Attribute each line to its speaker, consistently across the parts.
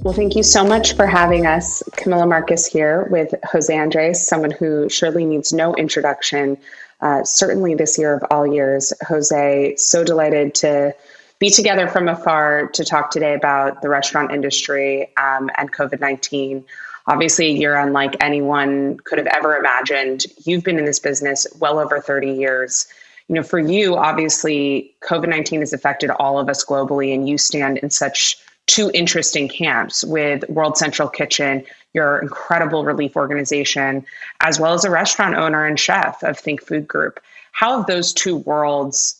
Speaker 1: Well, thank you so much for having us. Camilla Marcus here with José Andrés, someone who surely needs no introduction, certainly this year of all years. Jose, so delighted to be together from afar to talk today about the restaurant industry and COVID-19. Obviously, a year unlike anyone could have ever imagined. You've been in this business well over 30 years. For you, obviously, COVID-19 has affected all of us globally, and you stand in such two interesting camps with World Central Kitchen, your incredible relief organization, as well as a restaurant owner and chef of Think Food Group. How have those two worlds,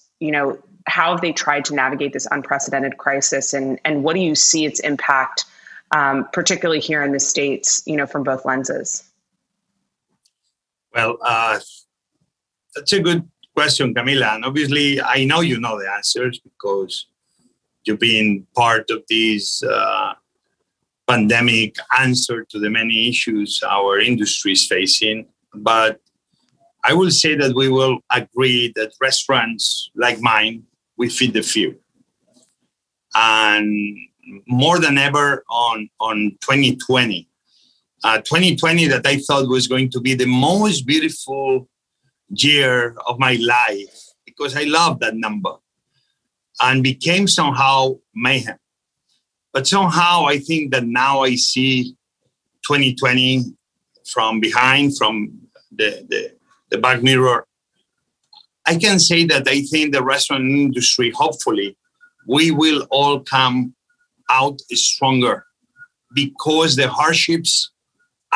Speaker 1: how have they tried to navigate this unprecedented crisis? And what do you see its impact, particularly here in the States, from both lenses?
Speaker 2: Well, that's a good question, Camila. And obviously, I know you know the answers because you've been part of this pandemic answer to the many issues our industry is facing. But I will say that we will agree that restaurants like mine, we feed the few. And more than ever on 2020. 2020 that I thought was going to be the most beautiful year of my life because I love that number, and became somehow mayhem. But somehow I think that now I see 2020 from behind, from the back mirror. I can say that I think the restaurant industry, hopefully, we will all come out stronger because the hardships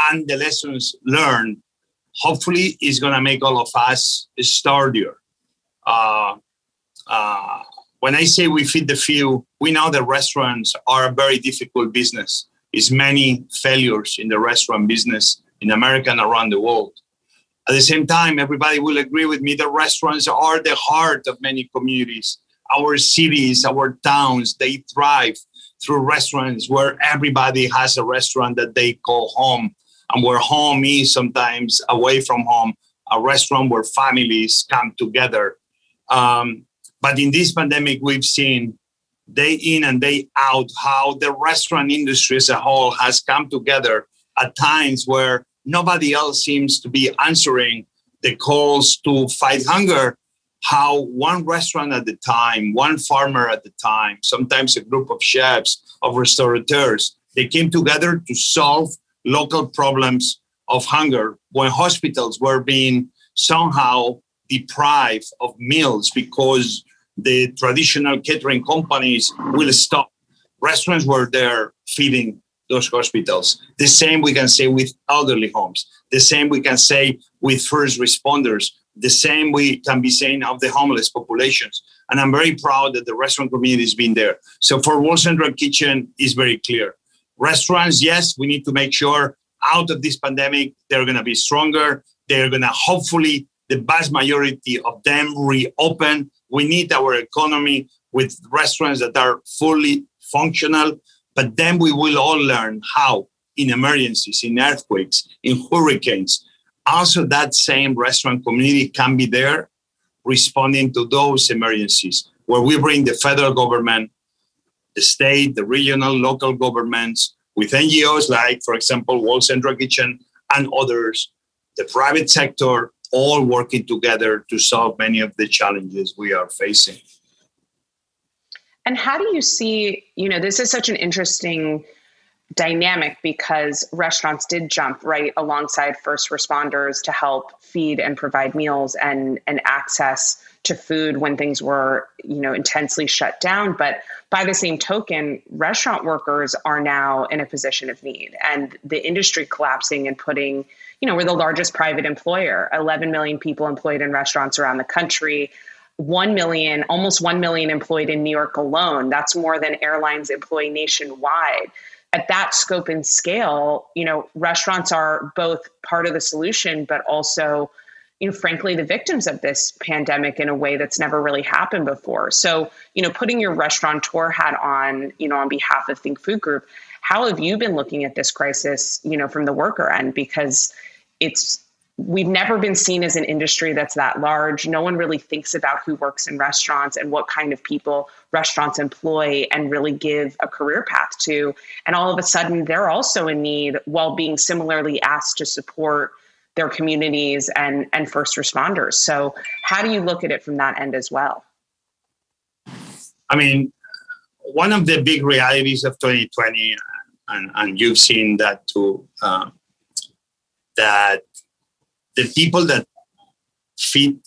Speaker 2: and the lessons learned, hopefully, is going to make all of us sturdier. When I say we feed the few, we know that restaurants are a very difficult business. There's many failures in the restaurant business in America and around the world. At the same time, everybody will agree with me that restaurants are the heart of many communities. Our cities, our towns, they thrive through restaurants where everybody has a restaurant that they call home, and where home is sometimes away from home, a restaurant where families come together. But in this pandemic, we've seen day in and day out how the restaurant industry as a whole has come together at times where nobody else seems to be answering the calls to fight hunger. How one restaurant at the time, one farmer at the time, sometimes a group of chefs, of restaurateurs, they came together to solve local problems of hunger when hospitals were being somehow deprived of meals because the traditional catering companies will stop. Restaurants were there feeding those hospitals. The same we can say with elderly homes. The same we can say with first responders. The same we can be saying of the homeless populations. And I'm very proud that the restaurant community has been there. So for World Central Kitchen, is very clear. Restaurants, yes, we need to make sure out of this pandemic, they're going to be stronger. They're going to hopefully, the vast majority of them reopen. We need our economy with restaurants that are fully functional, but then we will all learn how in emergencies, in earthquakes, in hurricanes. Also, that same restaurant community can be there responding to those emergencies where we bring the federal government, the state, the regional, local governments with NGOs like, for example, World Central Kitchen and others, the private sector, all working together to solve many of the challenges we are facing.
Speaker 1: And how do you see, this is such an interesting dynamic because restaurants did jump right alongside first responders to help feed and provide meals and access to food when things were, intensely shut down. But by the same token, restaurant workers are now in a position of need, and the industry collapsing and putting, we're the largest private employer, 11 million people employed in restaurants around the country, 1 million, almost 1 million employed in New York alone. That's more than airlines employ nationwide. At that scope and scale, restaurants are both part of the solution, but also, frankly, the victims of this pandemic in a way that's never really happened before. So, putting your restaurateur hat on, on behalf of Think Food Group, how have you been looking at this crisis, from the worker end? Because it's we've never been seen as an industry that's that large. No one really thinks about who works in restaurants and what kind of people restaurants employ and really give a career path to. And all of a sudden, they're also in need while being similarly asked to support their communities and first responders. So how do you look at it from that end as well?
Speaker 2: I mean, one of the big realities of 2020, and you've seen that too, that the people that feed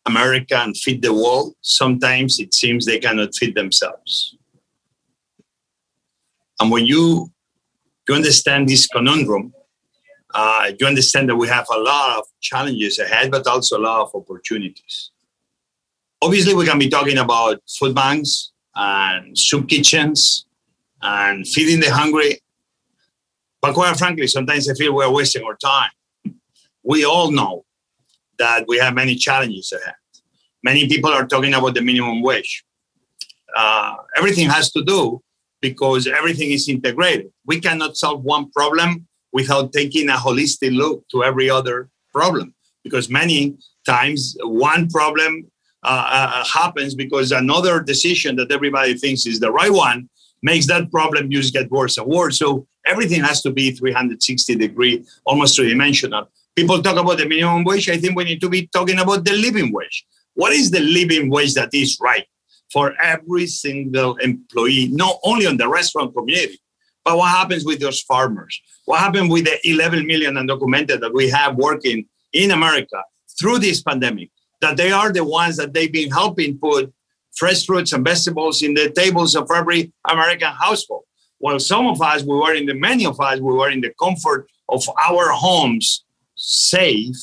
Speaker 2: America and feed the world, sometimes it seems they cannot feed themselves. And when you understand this conundrum, you understand that we have a lot of challenges ahead, but also a lot of opportunities. Obviously, we can be talking about food banks and soup kitchens and feeding the hungry. But quite frankly, sometimes I feel we're wasting our time. We all know that we have many challenges ahead. Many people are talking about the minimum wage. Everything has to do because everything is integrated. We cannot solve one problem without taking a holistic look to every other problem, because many times one problem happens because another decision that everybody thinks is the right one makes that problem just get worse and worse. So everything has to be 360-degree, almost three-dimensional. People talk about the minimum wage. I think we need to be talking about the living wage. What is the living wage that is right for every single employee, not only on the restaurant community, but what happens with those farmers? What happened with the 11 million undocumented that we have working in America through this pandemic, that they are the ones that they've been helping put fresh fruits and vegetables in the tables of every American household? While many of us, we were in the comfort of our homes, safe.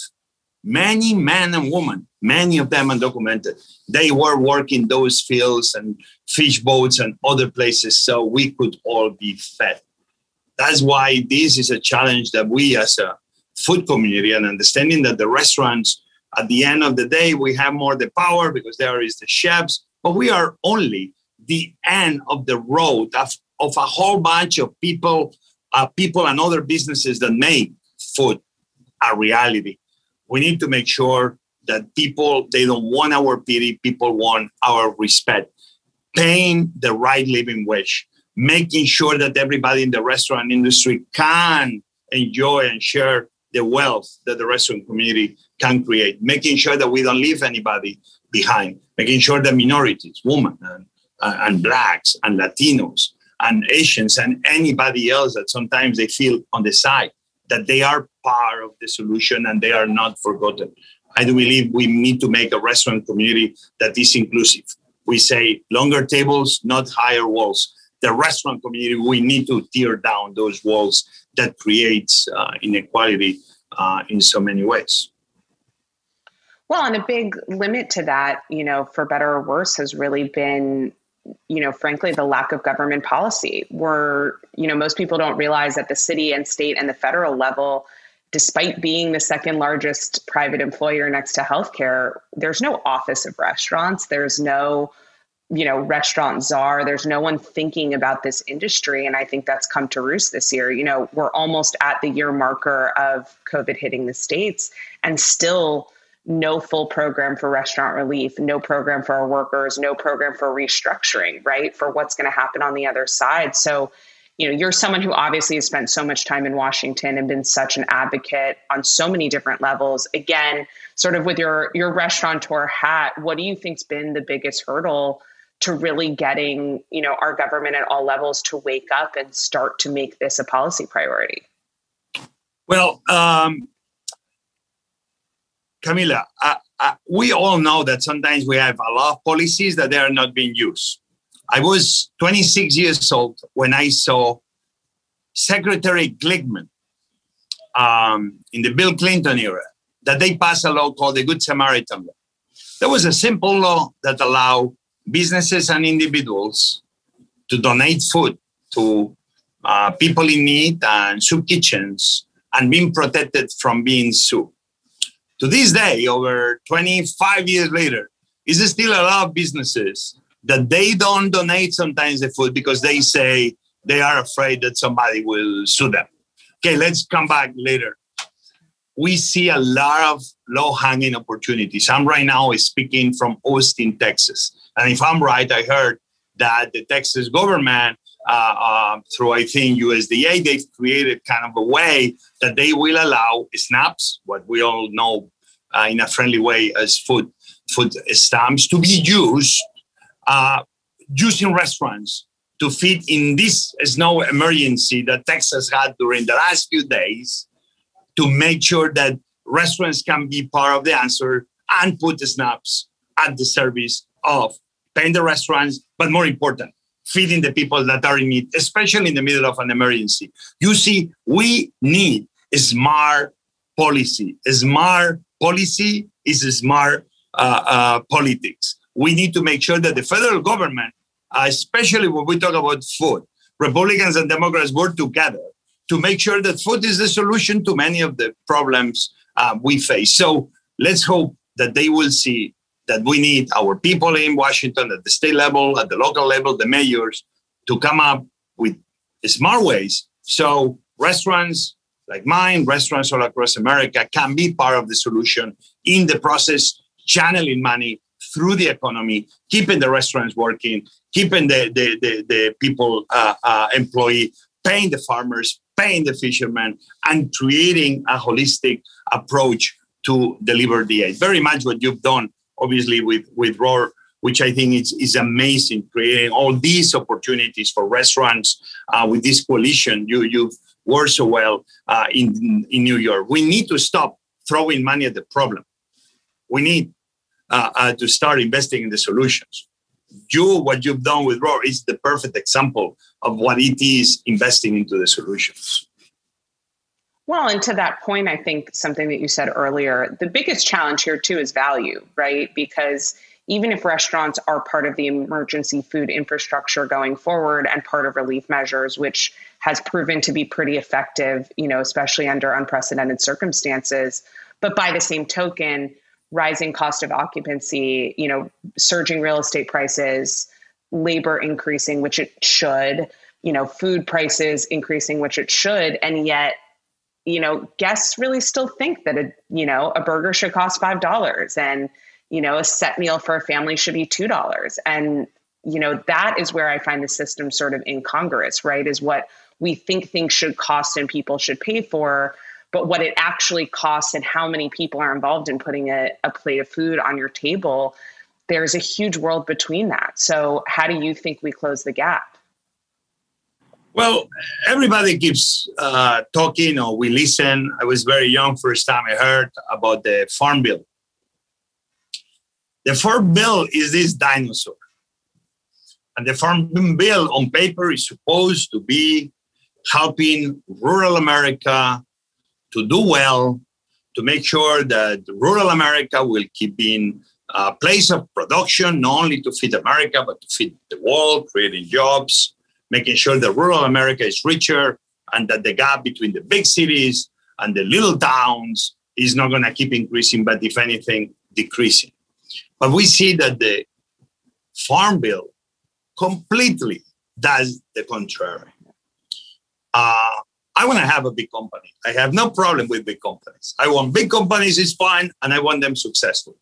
Speaker 2: Many men and women, many of them undocumented, they were working those fields and fish boats and other places so we could all be fed. That's why this is a challenge that we as a food community, and understanding that the restaurants, at the end of the day, we have more the power because there is the chefs, but we are only the end of the road of a whole bunch of people and other businesses that make food a reality. We need to make sure that people, they don't want our pity, people want our respect. Paying the right living wage, making sure that everybody in the restaurant industry can enjoy and share the wealth that the restaurant community can create, making sure that we don't leave anybody behind, making sure that minorities, women and Blacks and Latinos and Asians and anybody else that sometimes they feel on the side, that they are part of the solution and they are not forgotten. I do believe we need to make a restaurant community that is inclusive. We say longer tables, not higher walls. The restaurant community, we need to tear down those walls that creates inequality in so many ways.
Speaker 1: Well, and a big limit to that, for better or worse, has really been, frankly, the lack of government policy. Most people don't realize that the city and state and the federal level, despite being the second largest private employer next to healthcare, there's no office of restaurants. There's no, restaurant czar. There's no one thinking about this industry. And I think that's come to roost this year. We're almost at the year marker of COVID hitting the States, and still no full program for restaurant relief, no program for our workers, no program for restructuring, right? For what's going to happen on the other side. So, you're someone who obviously has spent so much time in Washington and been such an advocate on so many different levels. Again, sort of with your restaurateur hat, what do you think's been the biggest hurdle to really getting, our government at all levels to wake up and start to make this a policy priority?
Speaker 2: Well, Camilla, we all know that sometimes we have a lot of policies that they are not being used. I was 26 years old when I saw Secretary Glickman in the Bill Clinton era, that they passed a law called the Good Samaritan Law. There was a simple law that allowed businesses and individuals to donate food to people in need and soup kitchens and being protected from being sued. To this day, over 25 years later, is still a lot of businesses that they don't donate sometimes the food because they say they are afraid that somebody will sue them. Okay, let's come back later. we see a lot of low-hanging opportunities. I'm right now speaking from Austin, Texas. And if I'm right, I heard that the Texas government, through, I think, USDA, they've created kind of a way that they will allow SNAPs, what we all know in a friendly way as food stamps, to be used in restaurants to feed in this snow emergency that Texas had during the last few days, to make sure that restaurants can be part of the answer and put the SNAPs at the service of paying the restaurants, but more important, feeding the people that are in need, especially in the middle of an emergency. You see, we need a smart policy. A smart policy is a smart politics. We need to make sure that the federal government, especially when we talk about food, Republicans and Democrats work together to make sure that food is the solution to many of the problems we face. So let's hope that they will see that we need our people in Washington at the state level, at the local level, the mayors, to come up with smart ways so restaurants like mine, restaurants all across America, can be part of the solution in the process, channeling money through the economy, keeping the restaurants working, keeping the people employed, paying the farmers, paying the fishermen, and creating a holistic approach to deliver the aid. Very much what you've done, obviously, with ROAR, which I think is amazing, creating all these opportunities for restaurants with this coalition. You've worked so well in New York. We need to stop throwing money at the problem. We need to start investing in the solutions. What you've done with ROAR is the perfect example of what it is investing into the solutions.
Speaker 1: Well, and to that point, I think something that you said earlier, the biggest challenge here too is value, right? Because even if restaurants are part of the emergency food infrastructure going forward and part of relief measures, which has proven to be pretty effective, especially under unprecedented circumstances, but by the same token, rising cost of occupancy, surging real estate prices, labor increasing, which it should, food prices increasing, which it should, and yet guests really still think that a burger should cost $5 and, a set meal for a family should be $2. And, that is where I find the system sort of incongruous, right? Is what we think things should cost and people should pay for, but what it actually costs and how many people are involved in putting a plate of food on your table, there's a huge world between that. So how do you think we close the gap?
Speaker 2: Well, everybody keeps talking or we listen. I was very young first time I heard about the Farm Bill. The Farm Bill is this dinosaur. And the Farm Bill on paper is supposed to be helping rural America to do well, to make sure that rural America will keep being a place of production, not only to feed America, but to feed the world, creating jobs, making sure that rural America is richer and that the gap between the big cities and the little towns is not going to keep increasing, but if anything, decreasing. But we see that the Farm Bill completely does the contrary. I want to have a big company. I have no problem with big companies. I want big companies is fine, and I want them successful.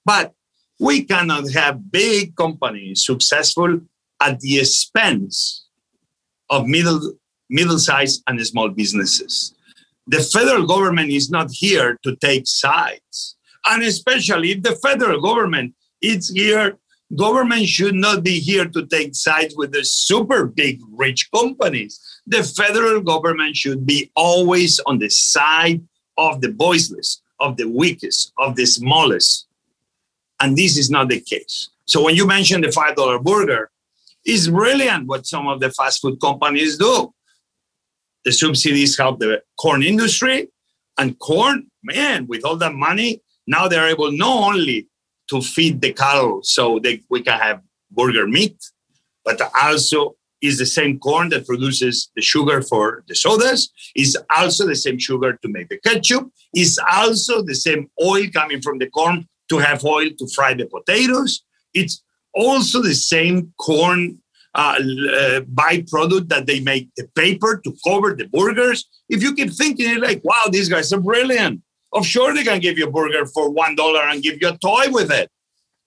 Speaker 2: But we cannot have big companies successful at the expense of middle-sized and small businesses. The federal government is not here to take sides. And especially if the federal government is here, government should not be here to take sides with the super big rich companies. The federal government should be always on the side of the voiceless, of the weakest, of the smallest. And this is not the case. So when you mention the $5 burger, it's brilliant what some of the fast food companies do. The subsidies help the corn industry, and corn, man, with all that money, now they're able not only to feed the cattle so that we can have burger meat, but also is the same corn that produces the sugar for the sodas, is also the same sugar to make the ketchup, is also the same oil coming from the corn to have oil to fry the potatoes. It's also the same corn byproduct that they make the paper to cover the burgers. If you keep thinking like, wow, these guys are brilliant. Of sure, they can give you a burger for $1 and give you a toy with it.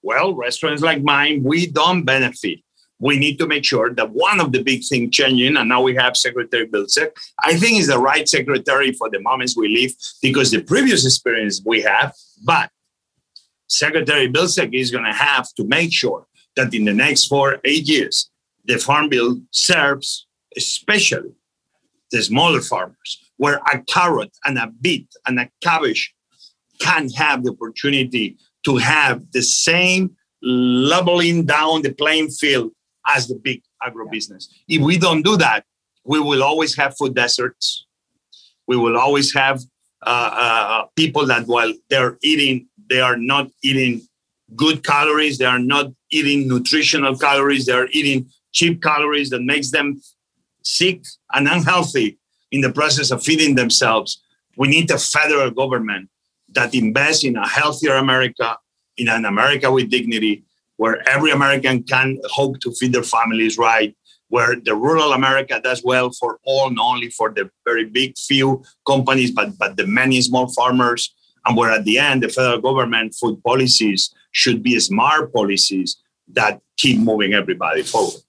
Speaker 2: Well, restaurants like mine, we don't benefit. We need to make sure that one of the big things changing, and now we have Secretary Bilczek, I think is the right secretary for the moments we live, because the previous experience we have, but Secretary Bilczek is going to have to make sure that in the next 4-8 years, the Farm Bill serves especially the smaller farmers, where a carrot and a beet and a cabbage can have the opportunity to have the same leveling down the playing field as the big agribusiness. If we don't do that, we will always have food deserts. We will always have people that while they're eating, they are not eating good calories. They are not eating nutritional calories. They are eating cheap calories that makes them sick and unhealthy in the process of feeding themselves. We need a federal government that invests in a healthier America, in an America with dignity, where every American can hope to feed their families right, where the rural America does well for all, not only for the very big few companies, but the many small farmers, and where at the end, the federal government food policies should be smart policies that keep moving everybody forward.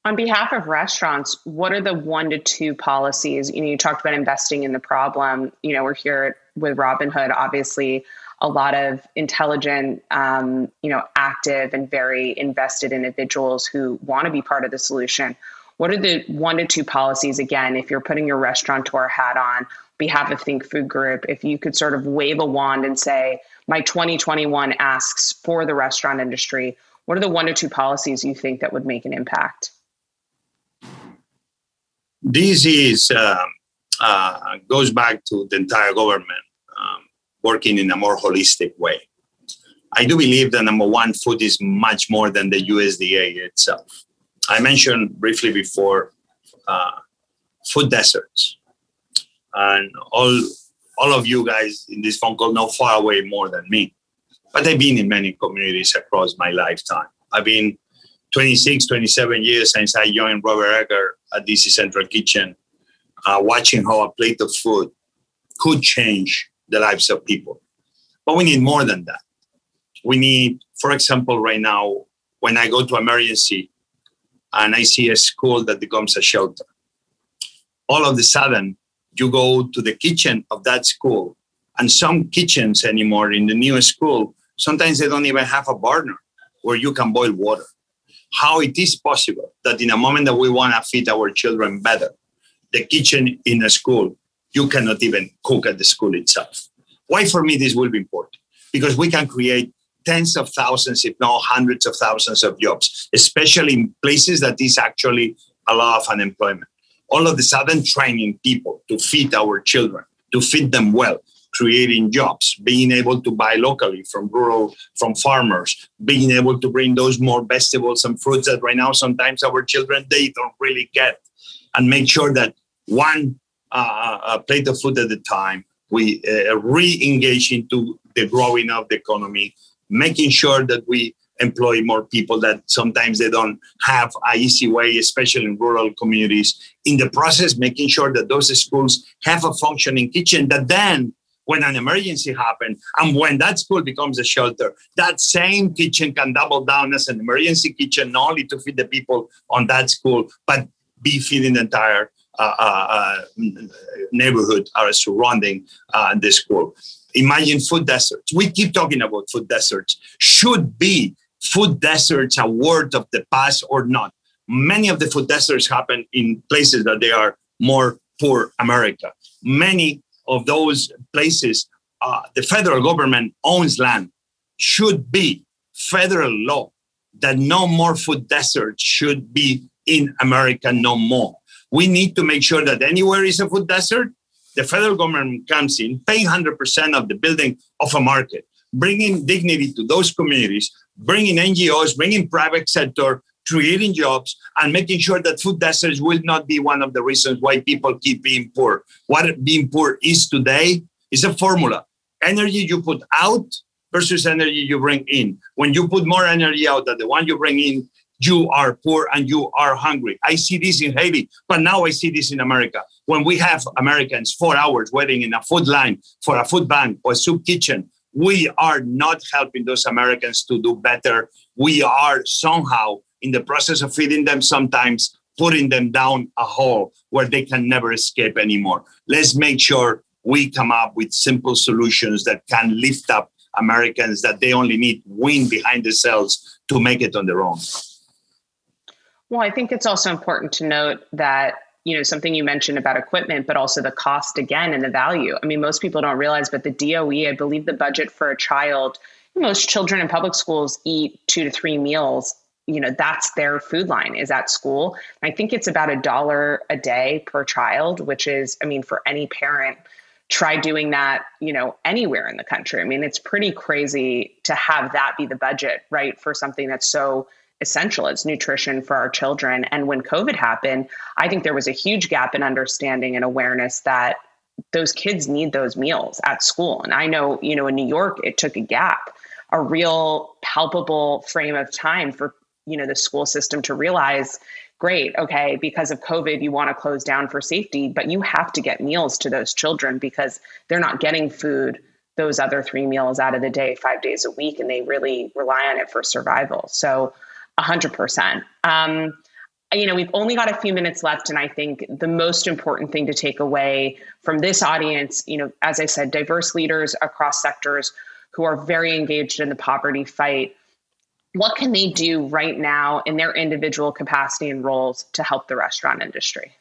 Speaker 1: On behalf of restaurants, what are the 1 to 2 policies? You talked about investing in the problem. We're here with Robinhood, obviously, a lot of intelligent, active and very invested individuals who want to be part of the solution. What are the 1 to 2 policies, again, if you're putting your restaurateur hat on behalf of Think Food Group, if you could sort of wave a wand and say, my 2021 asks for the restaurant industry, what are the 1 to 2 policies you think that would make an impact?
Speaker 2: This is goes back to the entire government working in a more holistic way. I do believe that, number one, food is much more than the USDA itself. I mentioned briefly before food deserts. And all of you guys in this phone call know far away more than me. But I've been in many communities across my lifetime. I've been 26, 27 years since I joined Robert Egger at DC Central Kitchen, watching how a plate of food could change the lives of people. But we need more than that. We need, for example, right now, when I go to emergency and I see a school that becomes a shelter, all of a sudden, you go to the kitchen of that school, and some kitchens anymore in the new school, sometimes they don't even have a burner where you can boil water. How it is possible that in a moment that we want to feed our children better, the kitchen in a school, you cannot even cook at the school itself. Why for me this will be important? Because we can create tens of thousands, if not hundreds of thousands of jobs, especially in places that is actually a lot of unemployment. All of a sudden training people to feed our children, to feed them well, creating jobs, being able to buy locally from farmers, being able to bring those more vegetables and fruits that right now sometimes our children, they don't really get, and make sure that one plate of food at a time, we re-engage into the growing of the economy, making sure that we employ more people that sometimes they don't have an easy way, especially in rural communities. In the process, making sure that those schools have a functioning kitchen, that then when an emergency happens and when that school becomes a shelter, that same kitchen can double down as an emergency kitchen, not only to feed the people on that school, but be feeding the entire neighborhood or surrounding the school. Imagine food deserts. We keep talking about food deserts. Should be food deserts a word of the past or not? Many of the food deserts happen in places that they are more poor America. Many of those places, the federal government owns land. Should be federal law that no more food deserts should be in America no more. We need to make sure that anywhere is a food desert, the federal government comes in, paying 100% of the building of a market, bringing dignity to those communities, bringing NGOs, bringing private sector, creating jobs, and making sure that food deserts will not be one of the reasons why people keep being poor. What being poor is today is a formula. Energy you put out versus energy you bring in. When you put more energy out than the one you bring in, you are poor and you are hungry. I see this in Haiti, but now I see this in America. When we have Americans 4 hours waiting in a food line for a food bank or a soup kitchen, we are not helping those Americans to do better. We are somehow in the process of feeding them, sometimes putting them down a hole where they can never escape anymore. Let's make sure we come up with simple solutions that can lift up Americans, that they only need wind behind themselves to make it on their own.
Speaker 1: Well, I think it's also important to note that, something you mentioned about equipment, but also the cost again and the value. I mean, most people don't realize, but the DOE, I believe the budget for a child, most children in public schools eat 2 to 3 meals. That's their food line is at school. I think it's about $1 a day per child, which is, for any parent, try doing that, anywhere in the country. I mean, it's pretty crazy to have that be the budget, right, for something that's so essential as nutrition for our children. And when COVID happened, I think there was a huge gap in understanding and awareness that those kids need those meals at school. And I know, in New York, it took a gap, a real palpable frame of time for, the school system to realize, great, okay, because of COVID, you want to close down for safety, but you have to get meals to those children because they're not getting food those other 3 meals out of the day, 5 days a week, and they really rely on it for survival. So 100%. We've only got a few minutes left. And I think the most important thing to take away from this audience, as I said, diverse leaders across sectors who are very engaged in the poverty fight. What can they do right now in their individual capacity and roles to help the restaurant industry?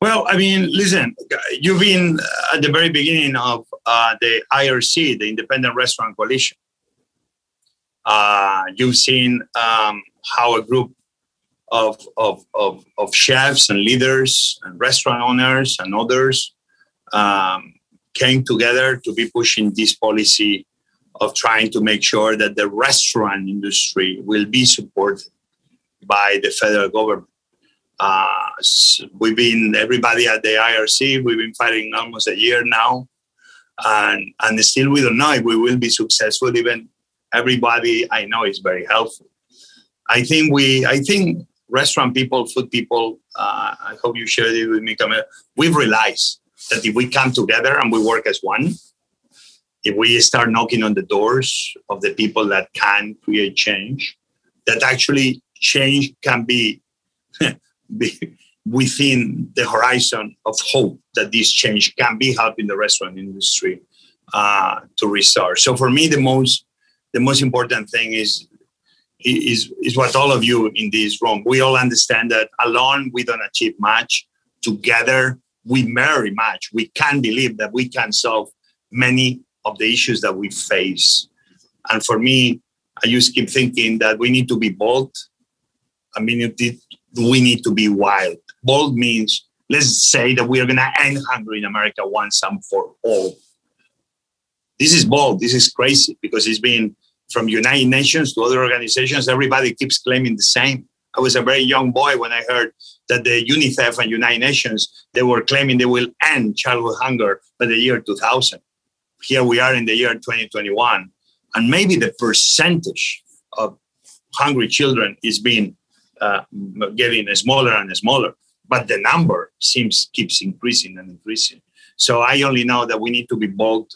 Speaker 2: Well, listen, you've been at the very beginning of the IRC, the Independent Restaurant Coalition. You've seen how a group of chefs and leaders and restaurant owners and others came together to be pushing this policy of trying to make sure that the restaurant industry will be supported by the federal government. Everybody at the IRC, we've been fighting almost a year now, and still we don't know if we will be successful. Even everybody I know is very helpful. I think restaurant people, food people, I hope you share it with me, Camilla, we've realized that if we come together and we work as one, if we start knocking on the doors of the people that can create change, that actually change can be within the horizon of hope that this change can be helping the restaurant industry to restart. So for me, the most important thing is what all of you in this room, we all understand that alone we don't achieve much. Together we very much. We can believe that we can solve many of the issues that we face. And for me, I just keep thinking that we need to be bold. We need to be wild. Bold means, let's say that we are going to end hunger in America once and for all. This is bold. This is crazy because it's been from United Nations to other organizations. Everybody keeps claiming the same. I was a very young boy when I heard that the UNICEF and United Nations, they were claiming they will end childhood hunger by the year 2000. Here we are in the year 2021. And maybe the percentage of hungry children is being getting smaller and smaller, but the number keeps increasing and increasing. So I only know that we need to be bold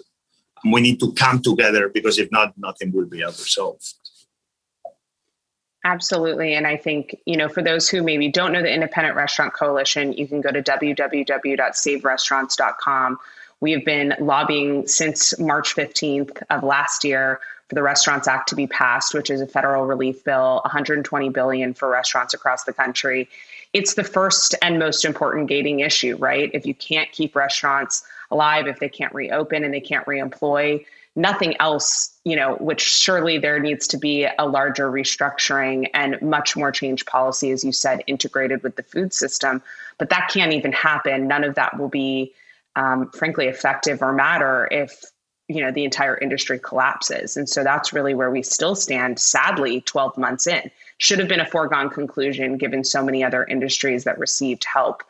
Speaker 2: and we need to come together because if not, nothing will be ever solved.
Speaker 1: Absolutely. And I think, for those who maybe don't know the Independent Restaurant Coalition, you can go to www.saverestaurants.com. We have been lobbying since March 15th of last year for the Restaurants Act to be passed, which is a federal relief bill, $120 billion for restaurants across the country. It's the first and most important gating issue, right? If you can't keep restaurants alive, if they can't reopen and they can't reemploy, nothing else, which surely there needs to be a larger restructuring and much more change policy, as you said, integrated with the food system. But that can't even happen. None of that will be frankly effective or matter if the entire industry collapses. And so that's really where we still stand, sadly, 12 months in. Should have been a foregone conclusion given so many other industries that received help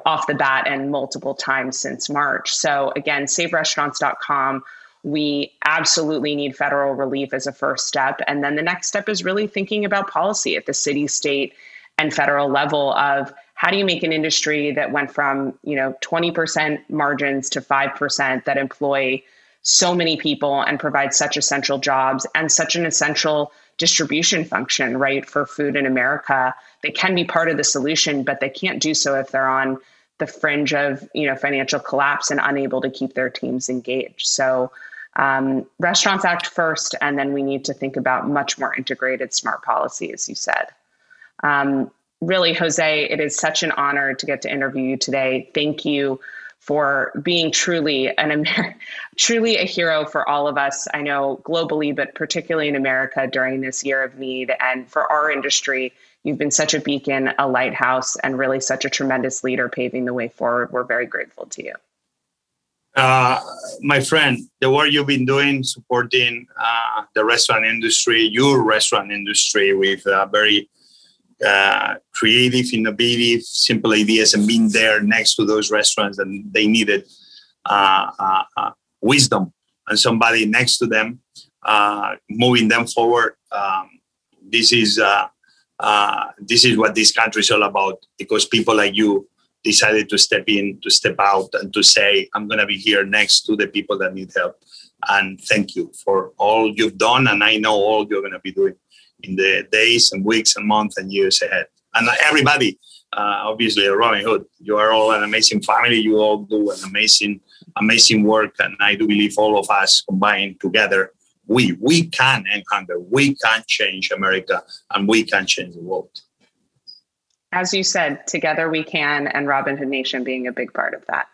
Speaker 1: off the bat and multiple times since March. So again, saverestaurants.com. We absolutely need federal relief as a first step. And then the next step is really thinking about policy at the city, state, and federal level of how do you make an industry that went from, 20% margins to 5% that employ so many people and provide such essential jobs and such an essential distribution function, right, for food in America. They can be part of the solution, but they can't do so if they're on the fringe of, financial collapse and unable to keep their teams engaged. So restaurants act first, and then we need to think about much more integrated smart policy, as you said. Really, Jose, it is such an honor to get to interview you today. Thank you for being truly a hero for all of us. I know globally, but particularly in America during this year of need. And for our industry, you've been such a beacon, a lighthouse, and really such a tremendous leader paving the way forward. We're very grateful to you.
Speaker 2: My friend, the work you've been doing, supporting the restaurant industry, your restaurant industry with very creative, innovative, simple ideas, and being there next to those restaurants, and they needed wisdom and somebody next to them, moving them forward. This is what this country is all about, because people like you decided to step in, to step out, and to say, I'm going to be here next to the people that need help. And thank you for all you've done. And I know all you're going to be doing in the days and weeks and months and years ahead. And everybody, obviously, Robin Hood, you are all an amazing family. You all do an amazing work. And I do believe all of us combined together, we can end hunger. We can change America, and we can change the world. As you said, together we can, and Robin Hood Nation being a big part of that.